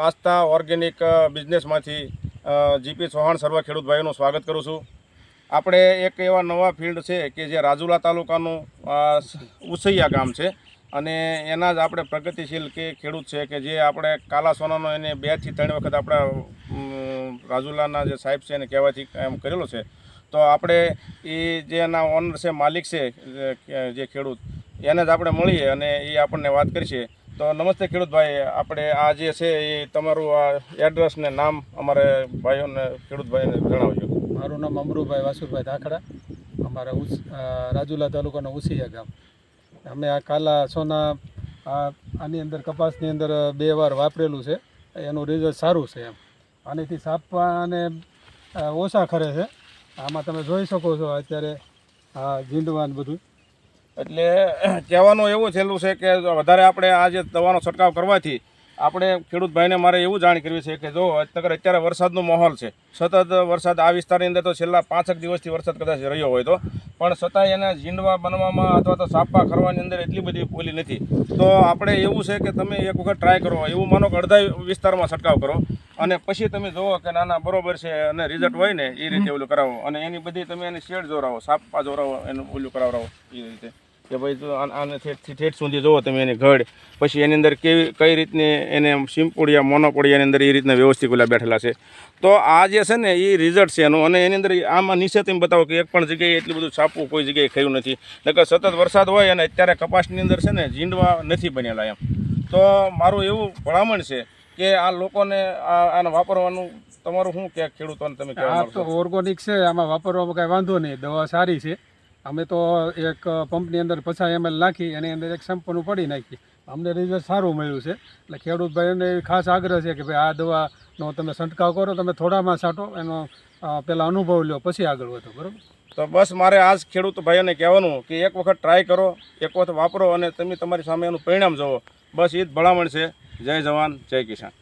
આસ્થા organic બિઝનેસમાંથી GP Chauhan સર્વ ખેડૂત ભાઈઓનું સ્વાગત કરું છું. આપણે એક એવા નવા ફિલ્ડ છે કે જે રાજુલા તાલુકાનું ઉસૈયા ગામ છે અને એના જ આપણે પ્રગતિશીલ કે ખેડૂત છે કે જે આપણે કાલા સોનાનો એને 2 થી 3 વખત આપણા રાજુલાના જે સાહેબ છે એને કહેવાથી એમ કરેલો છે. તો આપણે એ જે એના ઓનર છે, માલિક છે જે ખેડૂત, એને જ આપણે મળીએ અને એ આપણને વાત કરશે. તો નમસ્તે ખેડૂતભાઈ, આપણે આ જે છે એ તમારું આ એડ્રેસ ને નામ અમારે ભાઈઓને ખેડૂત ભાઈને જણાવજો. મારું નામ અમરુભાઈ વાસુભાઈ ધાખડા, અમારા રાજુલા તાલુકાના ઉસૈયા ગામ. અમે આ કાલા સોના આની અંદર કપાસની અંદર 2 વાર વાપરેલું છે. એનું રિઝલ્ટ સારું છે. એમ આનેથી સાપવા અને ઓછા ખરે છે. આમાં તમે જોઈ શકો છો અત્યારે આ ઝીંડવાન બધું. એટલે કહેવાનું એવું છેલ્લું છે કે વધારે આપણે આ જે દવાનો છંટકાવ કરવાથી આપણે ખેડૂત ભાઈને મારે એવું જાણ કરવી છે કે જો અત્યારે વરસાદનો માહોલ છે, સતત વરસાદ આ વિસ્તારની અંદર તો છેલ્લા 5 દિવસથી વરસાદ કદાચ રહ્યો હોય તો, પણ છતાંય એને ઝીંડવા બનવામાં અથવા તો સાપા ખરવાની અંદર એટલી બધી પોલી નથી. તો આપણે એવું છે કે તમે એક વખત ટ્રાય કરો, એવું માનો કે અડધા વિસ્તારમાં છંટકાવ કરો અને પછી તમે જુઓ કે નાના બરોબર છે અને રિઝલ્ટ હોય ને એ રીતે ઓલું કરાવો અને એની બધી તમે એની શેડ જોરાવો, સાપા જોરાવો, એનું ઓલું કરાવરાવો એ રીતે કે ભાઈ જો આને ઠેઠ સુધી જુઓ તમે એની ઘડ, પછી એની અંદર કઈ રીતની એને સિમ્પોડિયા મોનોપોડિયાની અંદર એ રીતના વ્યવસ્થિત ઓલા બેઠેલા છે. તો આ જે છે ને એ રિઝલ્ટ છે એનું. અને એની અંદર આમાં નીચે તમે બતાવો કે એક પણ જગ્યાએ એટલું બધું છાપવું કોઈ જગ્યાએ ખર્યું નથી. નકર સતત વરસાદ હોય અને અત્યારે કપાસની અંદર છે ને ઝીંડવા નથી બનેલા એમ. તો મારું એવું ભલામણ છે કે આ લોકોને આને વાપરવાનું તમારું શું કે ખેડૂતોને તમે કહેવા તો ઓર્ગોનિક છે, આમાં વાપરવામાં કાંઈ વાંધો નહીં, દવા સારી છે. અમે તો એક પંપની અંદર 50 ml નાખી એની અંદર એક શેમ્પૂનું પડી નાખી, અમને રિઝલ્ટ સારું મળ્યું છે. એટલે ખેડૂત ભાઈઓને ખાસ આગ્રહ છે કે ભાઈ આ દવાનો તમે છંટકાવ કરો, તમે થોડામાં છાંટો, એનો પહેલાં અનુભવ લો પછી આગળ વધો. બરાબર? તો બસ મારે આજ ખેડૂત ભાઈઓને કહેવાનું કે એક વખત ટ્રાય કરો, એક વખત વાપરો અને તમે તમારી સામે એનું પરિણામ જુઓ. બસ એ જ ભલામણ છે. જય જવાન, જય કિસાન.